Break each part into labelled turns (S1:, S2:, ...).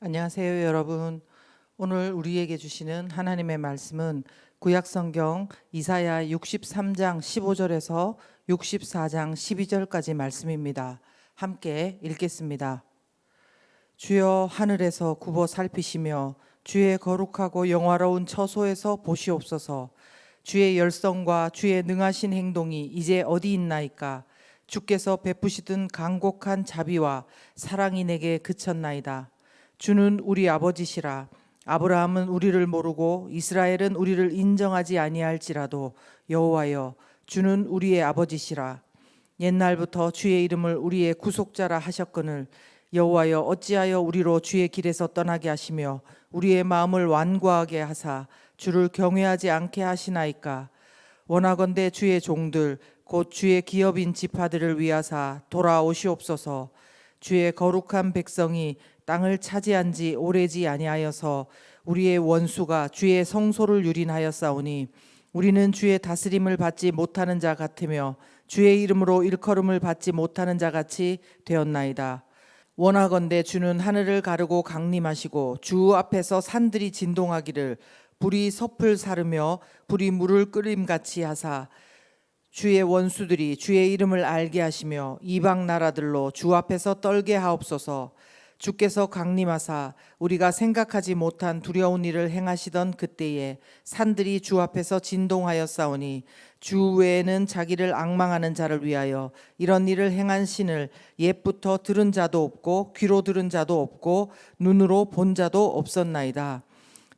S1: 안녕하세요, 여러분. 오늘 우리에게 주시는 하나님의 말씀은 구약성경 이사야 63장 15절에서 64장 12절까지 말씀입니다. 함께 읽겠습니다. 주여 하늘에서 굽어 살피시며 주의 거룩하고 영화로운 처소에서 보시옵소서. 주의 열성과 주의 능하신 행동이 이제 어디 있나이까? 주께서 베푸시던 간곡한 자비와 사랑이 내게 그쳤나이다. 주는 우리 아버지시라. 아브라함은 우리를 모르고 이스라엘은 우리를 인정하지 아니할지라도 여호와여, 주는 우리의 아버지시라. 옛날부터 주의 이름을 우리의 구속자라 하셨거늘 여호와여, 어찌하여 우리로 주의 길에서 떠나게 하시며 우리의 마음을 완고하게 하사 주를 경외하지 않게 하시나이까? 원하건대 주의 종들 곧 주의 기업인 지파들을 위하사 돌아오시옵소서. 주의 거룩한 백성이 땅을 차지한 지 오래지 아니하여서 우리의 원수가 주의 성소를 유린하였사오니 우리는 주의 다스림을 받지 못하는 자 같으며 주의 이름으로 일컬음을 받지 못하는 자 같이 되었나이다. 원하건대 주는 하늘을 가르고 강림하시고 주 앞에서 산들이 진동하기를 불이 섭을 사르며 불이 물을 끓임같이 하사 주의 원수들이 주의 이름을 알게 하시며 이방 나라들로 주 앞에서 떨게 하옵소서. 주께서 강림하사 우리가 생각하지 못한 두려운 일을 행하시던 그때에 산들이 주 앞에서 진동하였사오니 주 외에는 자기를 앙망하는 자를 위하여 이런 일을 행한 신을 옛부터 들은 자도 없고 귀로 들은 자도 없고 눈으로 본 자도 없었나이다.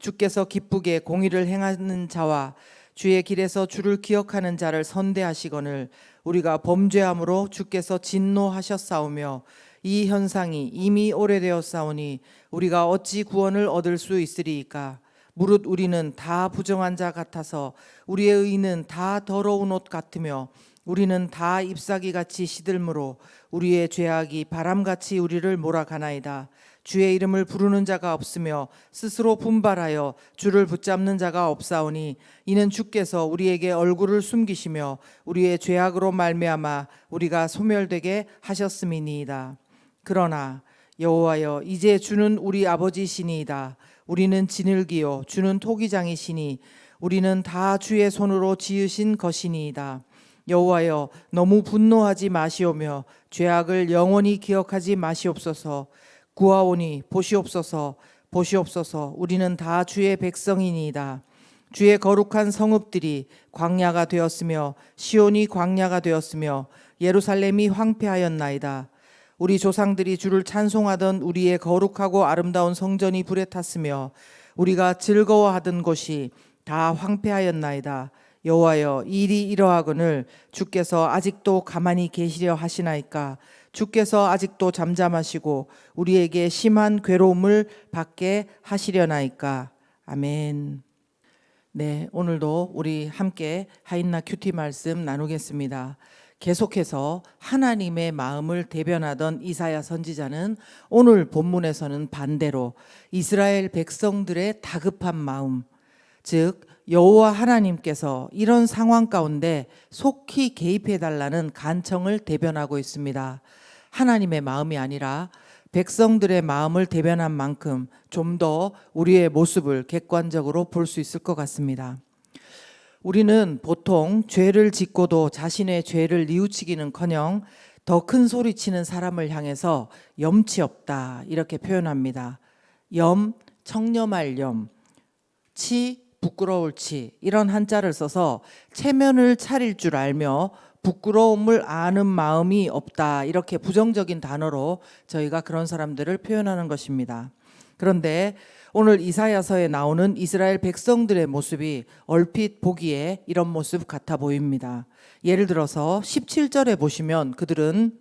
S1: 주께서 기쁘게 공의를 행하는 자와 주의 길에서 주를 기억하는 자를 선대하시거늘 우리가 범죄함으로 주께서 진노하셨사오며 이 현상이 이미 오래되었사오니 우리가 어찌 구원을 얻을 수 있으리이까? 무릇 우리는 다 부정한 자 같아서 우리의 의는 다 더러운 옷 같으며 우리는 다 잎사귀같이 시들므로 우리의 죄악이 바람같이 우리를 몰아가나이다. 주의 이름을 부르는 자가 없으며 스스로 분발하여 주를 붙잡는 자가 없사오니 이는 주께서 우리에게 얼굴을 숨기시며 우리의 죄악으로 말미암아 우리가 소멸되게 하셨음이니이다. 그러나 여호와여, 이제 주는 우리 아버지시니이다. 우리는 진흙이요 주는 토기장이시니 우리는 다 주의 손으로 지으신 것이니이다. 여호와여, 너무 분노하지 마시오며 죄악을 영원히 기억하지 마시옵소서. 구하오니 보시옵소서. 보시옵소서. 우리는 다 주의 백성이니이다. 주의 거룩한 성읍들이 광야가 되었으며 시온이 광야가 되었으며 예루살렘이 황폐하였나이다. 우리 조상들이 주를 찬송하던 우리의 거룩하고 아름다운 성전이 불에 탔으며 우리가 즐거워하던 곳이 다 황폐하였나이다. 여호와여, 일이 이러하거늘 주께서 아직도 가만히 계시려 하시나이까? 주께서 아직도 잠잠하시고 우리에게 심한 괴로움을 받게 하시려나이까? 아멘. 네, 오늘도 우리 함께 하인나 큐티 말씀 나누겠습니다. 계속해서 하나님의 마음을 대변하던 이사야 선지자는 오늘 본문에서는 반대로 이스라엘 백성들의 다급한 마음, 즉 여호와 하나님께서 이런 상황 가운데 속히 개입해달라는 간청을 대변하고 있습니다. 하나님의 마음이 아니라 백성들의 마음을 대변한 만큼 좀 더 우리의 모습을 객관적으로 볼 수 있을 것 같습니다. 우리는 보통 죄를 짓고도 자신의 죄를 뉘우치기는커녕 더 큰 소리치는 사람을 향해서 염치 없다 이렇게 표현합니다. 염, 청렴할 염, 치, 부끄러울 치, 이런 한자를 써서 체면을 차릴 줄 알며 부끄러움을 아는 마음이 없다 이렇게 부정적인 단어로 저희가 그런 사람들을 표현하는 것입니다. 그런데 오늘 이사야서에 나오는 이스라엘 백성들의 모습이 얼핏 보기에 이런 모습 같아 보입니다. 예를 들어서 17절에 보시면 그들은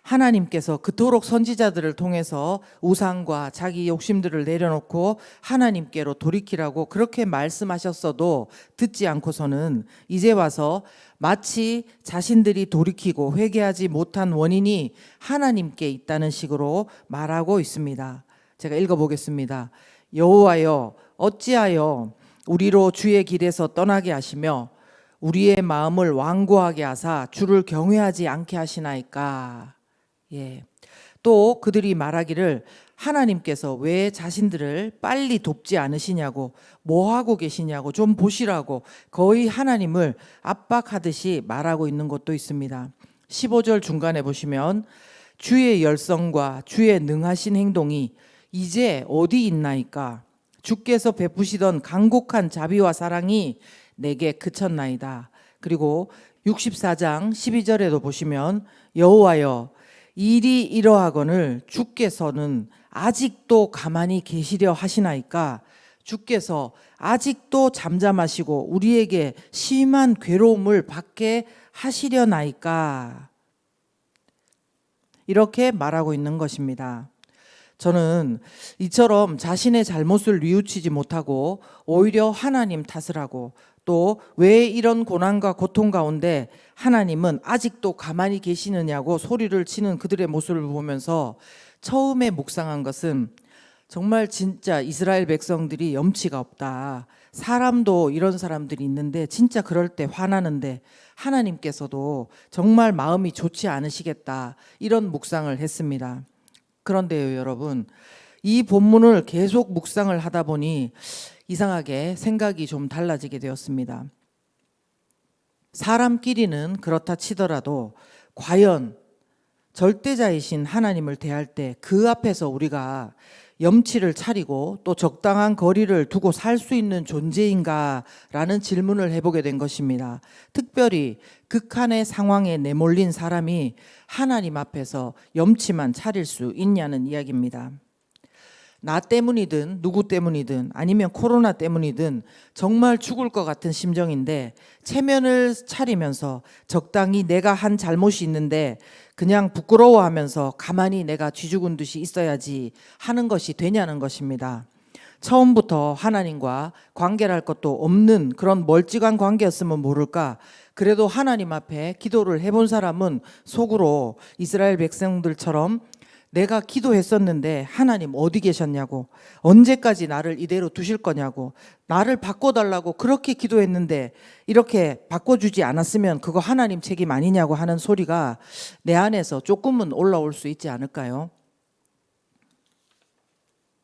S1: 하나님께서 그토록 선지자들을 통해서 우상과 자기 욕심들을 내려놓고 하나님께로 돌이키라고 그렇게 말씀하셨어도 듣지 않고서는 이제 와서 마치 자신들이 돌이키고 회개하지 못한 원인이 하나님께 있다는 식으로 말하고 있습니다. 제가 읽어보겠습니다. 여호와여, 어찌하여 우리로 주의 길에서 떠나게 하시며 우리의 마음을 완고하게 하사 주를 경외하지 않게 하시나이까? 또 그들이 말하기를 하나님께서 왜 자신들을 빨리 돕지 않으시냐고, 뭐 하고 계시냐고 좀 보시라고 거의 하나님을 압박하듯이 말하고 있는 것도 있습니다. 15절 중간에 보시면 주의 열성과 주의 능하신 행동이 이제 어디 있나이까? 주께서 베푸시던 간곡한 자비와 사랑이 내게 그쳤나이다. 그리고 64장 12절에도 보시면 여호와여 일이 이러하거늘 주께서는 아직도 가만히 계시려 하시나이까? 주께서 아직도 잠잠하시고 우리에게 심한 괴로움을 받게 하시려나이까? 이렇게 말하고 있는 것입니다. 저는 이처럼 자신의 잘못을 뉘우치지 못하고 오히려 하나님 탓을 하고 또 왜 이런 고난과 고통 가운데 하나님은 아직도 가만히 계시느냐고 소리를 치는 그들의 모습을 보면서 처음에 묵상한 것은 정말 진짜 이스라엘 백성들이 염치가 없다. 사람도 이런 사람들이 있는데 진짜 그럴 때 화나는데 하나님께서도 정말 마음이 좋지 않으시겠다. 이런 묵상을 했습니다. 그런데요, 여러분, 이 본문을 계속 묵상을 하다 보니 이상하게 생각이 좀 달라지게 되었습니다. 사람끼리는 그렇다 치더라도 과연 절대자이신 하나님을 대할 때 그 앞에서 우리가 염치를 차리고 또 적당한 거리를 두고 살 수 있는 존재인가라는 질문을 해보게 된 것입니다. 특별히 극한의 상황에 내몰린 사람이 하나님 앞에서 염치만 차릴 수 있냐는 이야기입니다. 나 때문이든 누구 때문이든 아니면 코로나 때문이든 정말 죽을 것 같은 심정인데 체면을 차리면서 적당히 내가 한 잘못이 있는데 그냥 부끄러워하면서 가만히 내가 쥐죽은 듯이 있어야지 하는 것이 되냐는 것입니다. 처음부터 하나님과 관계를 할 것도 없는 그런 멀찍한 관계였으면 모를까. 그래도 하나님 앞에 기도를 해본 사람은 속으로 이스라엘 백성들처럼 내가 기도했었는데 하나님 어디 계셨냐고, 언제까지 나를 이대로 두실 거냐고, 나를 바꿔달라고 그렇게 기도했는데 이렇게 바꿔주지 않았으면 그거 하나님 책임 아니냐고 하는 소리가 내 안에서 조금은 올라올 수 있지 않을까요?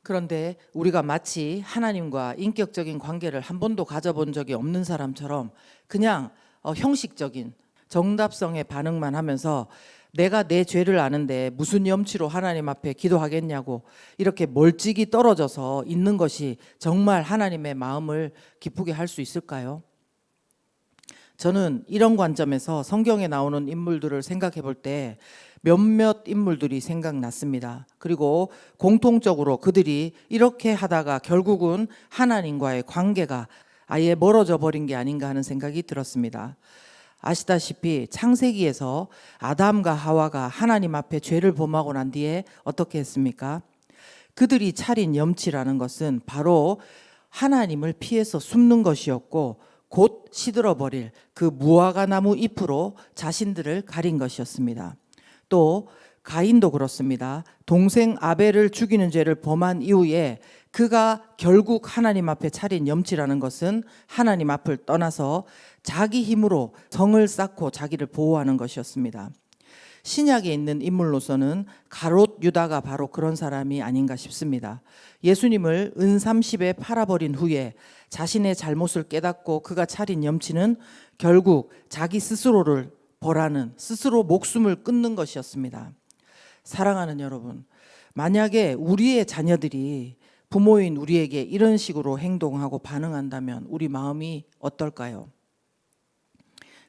S1: 그런데 우리가 마치 하나님과 인격적인 관계를 한 번도 가져본 적이 없는 사람처럼 그냥 형식적인 정답성의 반응만 하면서 내가 내 죄를 아는데 무슨 염치로 하나님 앞에 기도하겠냐고 이렇게 멀찍이 떨어져서 있는 것이 정말 하나님의 마음을 기쁘게 할 수 있을까요? 저는 이런 관점에서 성경에 나오는 인물들을 생각해 볼 때 몇몇 인물들이 생각났습니다. 그리고 공통적으로 그들이 이렇게 하다가 결국은 하나님과의 관계가 아예 멀어져 버린 게 아닌가 하는 생각이 들었습니다. 아시다시피 창세기에서 아담과 하와가 하나님 앞에 죄를 범하고 난 뒤에 어떻게 했습니까? 그들이 차린 염치라는 것은 바로 하나님을 피해서 숨는 것이었고 곧 시들어버릴 그 무화과 나무 잎으로 자신들을 가린 것이었습니다. 또 가인도 그렇습니다. 동생 아벨을 죽이는 죄를 범한 이후에 그가 결국 하나님 앞에 차린 염치라는 것은 하나님 앞을 떠나서 자기 힘으로 성을 쌓고 자기를 보호하는 것이었습니다. 신약에 있는 인물로서는 가롯 유다가 바로 그런 사람이 아닌가 싶습니다. 예수님을 은30에 팔아버린 후에 자신의 잘못을 깨닫고 그가 차린 염치는 결국 자기 스스로를 벌하는, 스스로 목숨을 끊는 것이었습니다. 사랑하는 여러분, 만약에 우리의 자녀들이 부모인 우리에게 이런 식으로 행동하고 반응한다면 우리 마음이 어떨까요?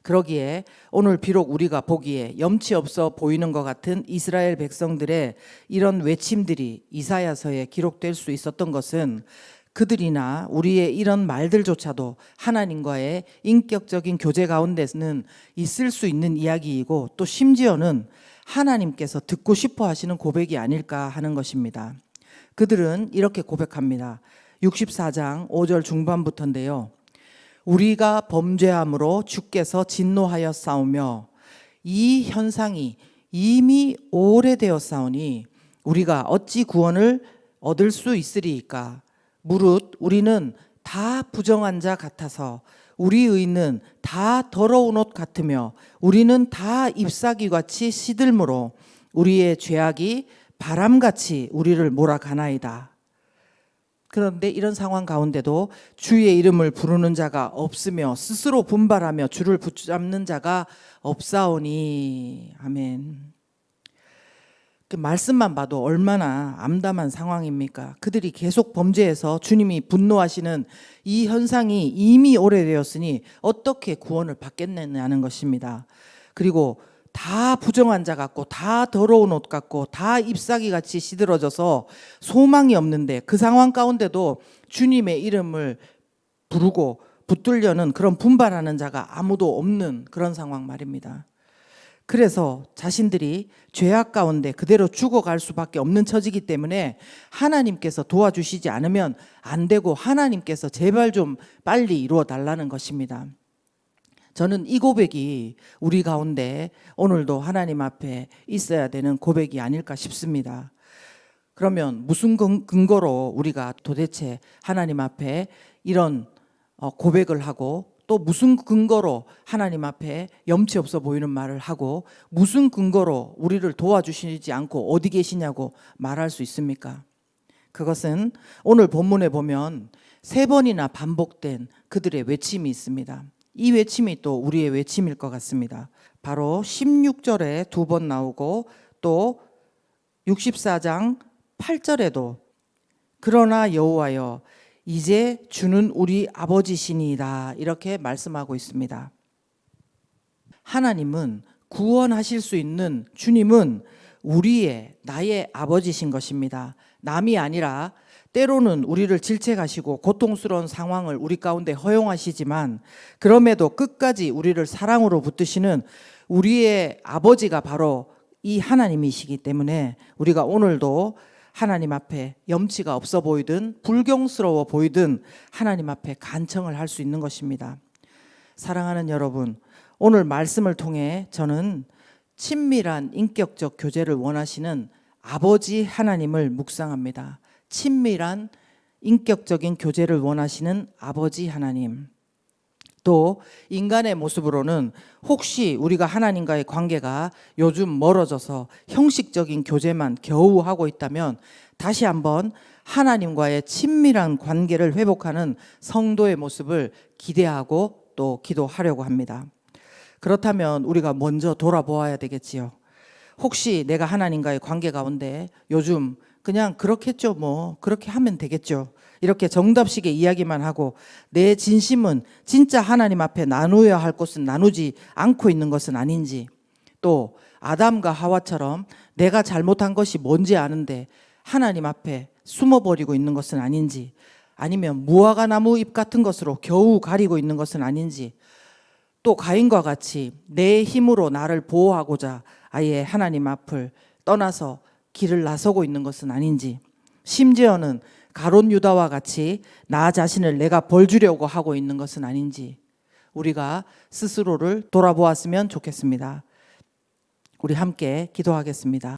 S1: 그러기에 오늘 비록 우리가 보기에 염치 없어 보이는 것 같은 이스라엘 백성들의 이런 외침들이 이사야서에 기록될 수 있었던 것은 그들이나 우리의 이런 말들조차도 하나님과의 인격적인 교제 가운데는 있을 수 있는 이야기이고 또 심지어는 하나님께서 듣고 싶어 하시는 고백이 아닐까 하는 것입니다. 그들은 이렇게 고백합니다. 64장 5절 중반부터인데요. 우리가 범죄함으로 주께서 진노하여 싸우며 이 현상이 이미 오래되었사오니 우리가 어찌 구원을 얻을 수 있으리이까. 무릇 우리는 다 부정한 자 같아서 우리 의는 다 더러운 옷 같으며 우리는 다 잎사귀같이 시들므로 우리의 죄악이 바람같이 우리를 몰아가나이다. 그런데 이런 상황 가운데도 주의 이름을 부르는 자가 없으며 스스로 분발하며 주를 붙잡는 자가 없사오니. 아멘. 그 말씀만 봐도 얼마나 암담한 상황입니까? 그들이 계속 범죄해서 주님이 분노하시는 이 현상이 이미 오래되었으니 어떻게 구원을 받겠느냐는 것입니다. 그리고 다 부정한 자 같고 다 더러운 옷 같고 다 잎사귀 같이 시들어져서 소망이 없는데 그 상황 가운데도 주님의 이름을 부르고 붙들려는 그런 분발하는 자가 아무도 없는 그런 상황 말입니다. 그래서 자신들이 죄악 가운데 그대로 죽어갈 수밖에 없는 처지이기 때문에 하나님께서 도와주시지 않으면 안 되고 하나님께서 제발 좀 빨리 이루어 달라는 것입니다. 저는 이 고백이 우리 가운데 오늘도 하나님 앞에 있어야 되는 고백이 아닐까 싶습니다. 그러면 무슨 근거로 우리가 도대체 하나님 앞에 이런 고백을 하고 또 무슨 근거로 하나님 앞에 염치 없어 보이는 말을 하고 무슨 근거로 우리를 도와주시지 않고 어디 계시냐고 말할 수 있습니까? 그것은 오늘 본문에 보면 3번이나 반복된 그들의 외침이 있습니다. 이 외침이 또 우리의 외침일 것 같습니다. 바로 16절에 2번 나오고 또 64장 8절에도 그러나 여호와여 이제 주는 우리 아버지시니이다 이렇게 말씀하고 있습니다. 하나님은 구원하실 수 있는 주님은 나의 아버지신 것입니다. 남이 아니라 때로는 우리를 질책하시고 고통스러운 상황을 우리 가운데 허용하시지만 그럼에도 끝까지 우리를 사랑으로 붙드시는 우리의 아버지가 바로 이 하나님이시기 때문에 우리가 오늘도 하나님 앞에 염치가 없어 보이든 불경스러워 보이든 하나님 앞에 간청을 할 수 있는 것입니다. 사랑하는 여러분, 오늘 말씀을 통해 저는 친밀한 인격적 교제를 원하시는 아버지 하나님을 묵상합니다. 친밀한 인격적인 교제를 원하시는 아버지 하나님. 또 인간의 모습으로는 혹시 우리가 하나님과의 관계가 요즘 멀어져서 형식적인 교제만 겨우 하고 있다면 다시 한번 하나님과의 친밀한 관계를 회복하는 성도의 모습을 기대하고 또 기도하려고 합니다. 그렇다면 우리가 먼저 돌아보아야 되겠지요. 혹시 내가 하나님과의 관계 가운데 요즘 그냥 그렇겠죠, 뭐 그렇게 하면 되겠죠, 이렇게 정답식의 이야기만 하고 내 진심은 진짜 하나님 앞에 나누어야 할 것은 나누지 않고 있는 것은 아닌지, 또 아담과 하와처럼 내가 잘못한 것이 뭔지 아는데 하나님 앞에 숨어버리고 있는 것은 아닌지, 아니면 무화과 나무 잎 같은 것으로 겨우 가리고 있는 것은 아닌지, 또 가인과 같이 내 힘으로 나를 보호하고자 아예 하나님 앞을 떠나서 길을 나서고 있는 것은 아닌지, 심지어는 가룟 유다와 같이 나 자신을 내가 벌주려고 하고 있는 것은 아닌지 우리가 스스로를 돌아보았으면 좋겠습니다. 우리 함께 기도하겠습니다.